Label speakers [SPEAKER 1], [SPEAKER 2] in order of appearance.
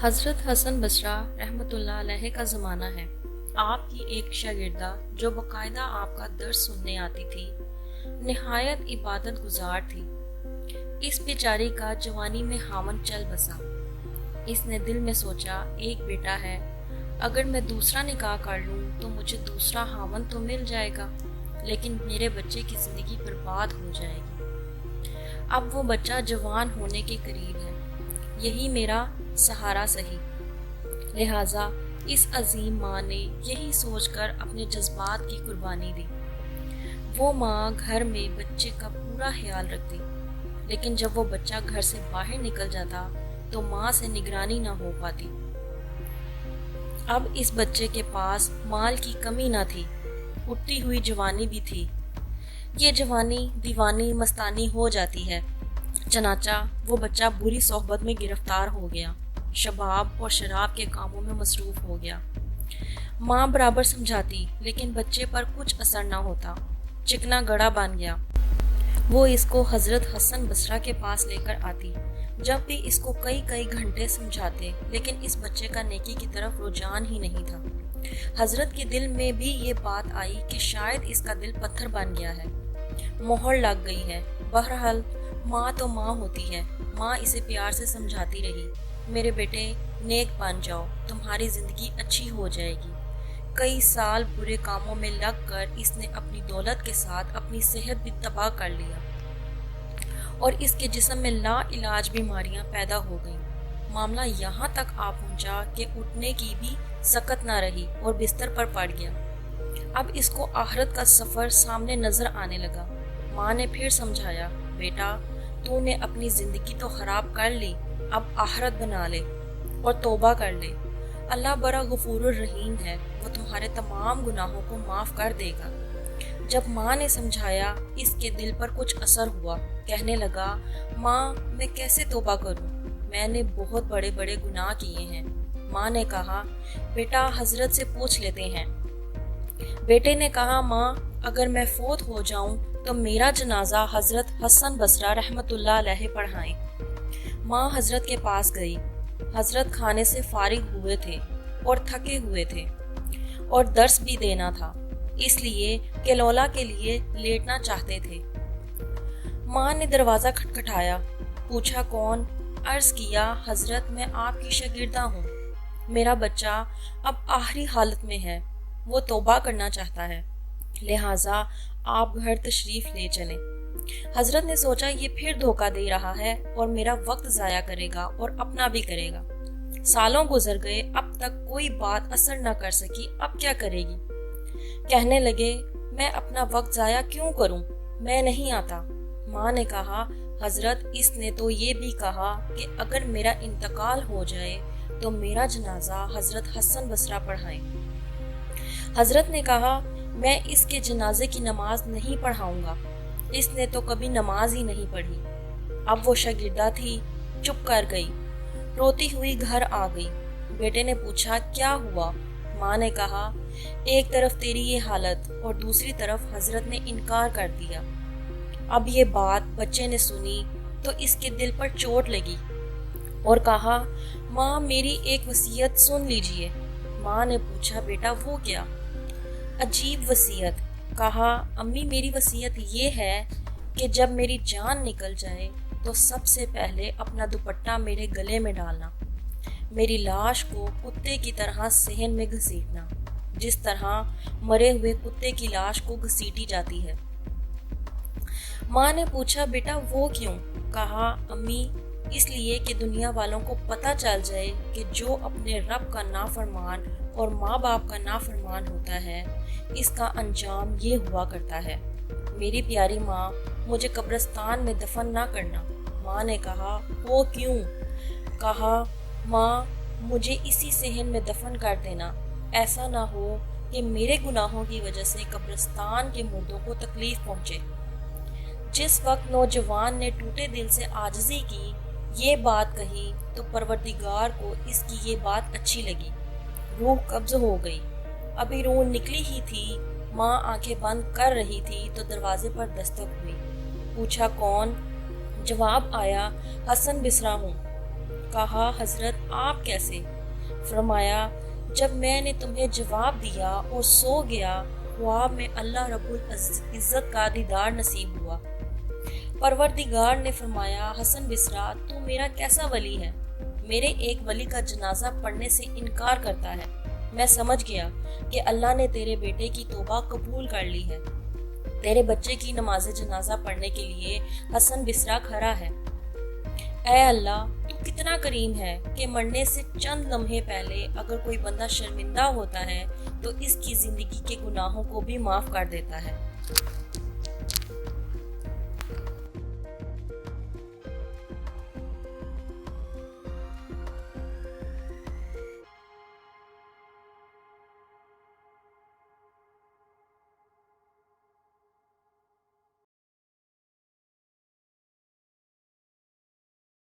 [SPEAKER 1] حضرت حسن بصری رحمۃ اللہ علیہ کا زمانہ ہے۔ آپ کی ایک شاگردہ جو باقاعدہ آپ کا درس سننے آتی تھی، نہایت عبادت گزار تھی۔ اس بیچاری کا جوانی میں خاوند چل بسا۔ اس نے دل میں سوچا، ایک بیٹا ہے، اگر میں دوسرا نکاح کر لوں تو مجھے دوسرا خاوند تو مل جائے گا، لیکن میرے بچے کی زندگی برباد ہو جائے گی۔ اب وہ بچہ جوان ہونے کے قریب ہے، یہی میرا سہارا سہی۔ لہٰذا اس عظیم ماں نے یہی سوچ کر اپنے جذبات کی قربانی دی۔ وہ ماں گھر میں بچے کا پورا خیال رکھتی، لیکن جب وہ بچہ گھر سے باہر نکل جاتا تو ماں سے نگرانی نہ ہو پاتی۔ اب اس بچے کے پاس مال کی کمی نہ تھی، اٹھتی ہوئی جوانی بھی تھی۔ یہ جوانی دیوانی مستانی ہو جاتی ہے، چنانچہ وہ بچہ بری صحبت میں گرفتار ہو گیا، شباب اور شراب کے کاموں میں مصروف ہو گیا۔ ماں برابر سمجھاتی، لیکن بچے پر کچھ اثر نہ ہوتا، چکنا گڑا بن گیا۔ وہ اس کو حضرت حسن بصری کے پاس لے کر آتی، جب بھی اس کو کئی گھنٹے سمجھاتے، لیکن اس بچے کا نیکی کی طرف رجحان ہی نہیں تھا۔ حضرت کے دل میں بھی یہ بات آئی کہ شاید اس کا دل پتھر بن گیا ہے، مہر لگ گئی ہے۔ بہرحال ماں تو ماں ہوتی ہے، ماں اسے پیار سے سمجھاتی رہی، میرے بیٹے نیک بن جاؤ، تمہاری زندگی اچھی ہو جائے گی۔ کئی سال برے کاموں میں لگ کر اس نے اپنی دولت کے ساتھ اپنی صحت بھی تباہ کر لیا، اور اس کے جسم میں لا علاج بیماریاں پیدا ہو گئیں۔ معاملہ یہاں تک آ پہنچا کہ اٹھنے کی بھی سکت نہ رہی اور بستر پر پڑ گیا۔ اب اس کو آخرت کا سفر سامنے نظر آنے لگا۔ ماں نے پھر سمجھایا، بیٹا تو نے اپنی زندگی تو خراب کر لی، اب آخرت بنا لے اور توبہ کر لے۔ اللہ بڑا غفور الرحیم ہے، وہ تمہارے تمام گناہوں کو معاف کر دے گا۔ جب ماں نے سمجھایا، اس کے دل پر کچھ اثر ہوا، کہنے لگا، ماں میں کیسے توبہ کروں، میں نے بہت بڑے گناہ کیے ہیں۔ ماں نے کہا، بیٹا حضرت سے پوچھ لیتے ہیں۔ بیٹے نے کہا، ماں اگر میں فوت ہو جاؤں تو میرا جنازہ حضرت حسن بصری رحمۃ اللہ علیہ پڑھائیں۔ ماں حضرت کے پاس گئی۔ حضرت کھانے سے فارغ ہوئے تھے اور تھکے ہوئے تھے، اور درس بھی دینا تھا، اس لیے کیلولا کے لیے لیٹنا چاہتے تھے۔ ماں نے دروازہ کھٹکھٹایا، پوچھا کون؟ عرض کیا، حضرت میں آپ کی شاگردہ ہوں، میرا بچہ اب آخری حالت میں ہے، وہ توبہ کرنا چاہتا ہے، لہٰذا آپ گھر تشریف لے چلیں۔ حضرت نے سوچا، یہ پھر دھوکہ دے رہا ہے اور میرا وقت ضائع کرے گا اور اپنا بھی کرے گا۔ سالوں گزر گئے، اب تک کوئی بات اثر نہ کر سکی، اب کیا کرے گی؟ کہنے لگے، میں اپنا وقت ضائع کیوں کروں، میں نہیں آتا۔ ماں نے کہا، حضرت اس نے تو یہ بھی کہا کہ اگر میرا انتقال ہو جائے تو میرا جنازہ حضرت حسن بصری پڑھائیں۔ حضرت نے کہا، میں اس کے جنازے کی نماز نہیں پڑھاؤں گا، اس نے تو کبھی نماز ہی نہیں پڑھی۔ اب وہ شاگردہ تھی، چپ کر گئی، روتی ہوئی گھر آ گئی۔ بیٹے نے پوچھا، کیا ہوا؟ ماں نے کہا، ایک طرف تیری یہ حالت اور دوسری طرف حضرت نے انکار کر دیا۔ اب یہ بات بچے نے سنی تو اس کے دل پر چوٹ لگی اور کہا، ماں میری ایک وصیت سن لیجئے۔ ماں نے پوچھا، بیٹا وہ کیا؟ عجیب وصیت۔ کہا، امی میری وصیت یہ ہے کہ جب میری جان نکل جائے تو سب سے پہلے اپنا دوپٹہ میرے گلے میں ڈالنا، میری لاش کو کتے کی طرح صحن میں گھسیٹنا، جس طرح مرے ہوئے کتے کی لاش کو گھسیٹی جاتی ہے۔ ماں نے پوچھا، بیٹا وہ کیوں؟ کہا، امی اس لیے کہ دنیا والوں کو پتہ چل جائے کہ جو اپنے رب کا نافرمان اور ماں باپ کا نافرمان ہوتا ہے، اس کا انجام یہ ہوا کرتا ہے۔ میری پیاری ماں، مجھے قبرستان میں دفن نہ کرنا۔ ماں نے کہا، وہ کیوں؟ کہا، ماں مجھے اسی صحن میں دفن کر دینا، ایسا نہ ہو کہ میرے گناہوں کی وجہ سے قبرستان کے مردوں کو تکلیف پہنچے۔ جس وقت نوجوان نے ٹوٹے دل سے عاجزی کی، یہ بات کہی تو پروردگار کو اس کی یہ بات اچھی لگی، روح قبض ہو گئی۔ ابھی روح نکلی ہی تھی، ماں آنکھیں بند کر رہی تھی تو دروازے پر دستک ہوئی۔ پوچھا کون؟ جواب آیا، حسن بصری ہوں۔ کہا حضرت آپ کیسے؟ فرمایا جب میں نے تمہیں جواب دیا اور سو گیا، خواب میں اللہ رب العزت کا دیدار نصیب ہوا۔ پروردگار نے فرمایا حسن بصری تو میرا کیسا ولی ہے؟ میرے ایک ولی کا جنازہ پڑھنے سے انکار کرتا ہے۔ میں سمجھ گیا کہ اللہ نے تیرے بیٹے کی توبہ قبول کر لی ہے۔ تیرے بچے کی نماز جنازہ پڑھنے کے لیے حسن بصری کھڑا ہے۔ اے اللہ تو کتنا کریم ہے کہ مرنے سے چند لمحے پہلے اگر کوئی بندہ شرمندہ ہوتا ہے تو اس کی زندگی کے گناہوں کو بھی معاف کر دیتا ہے۔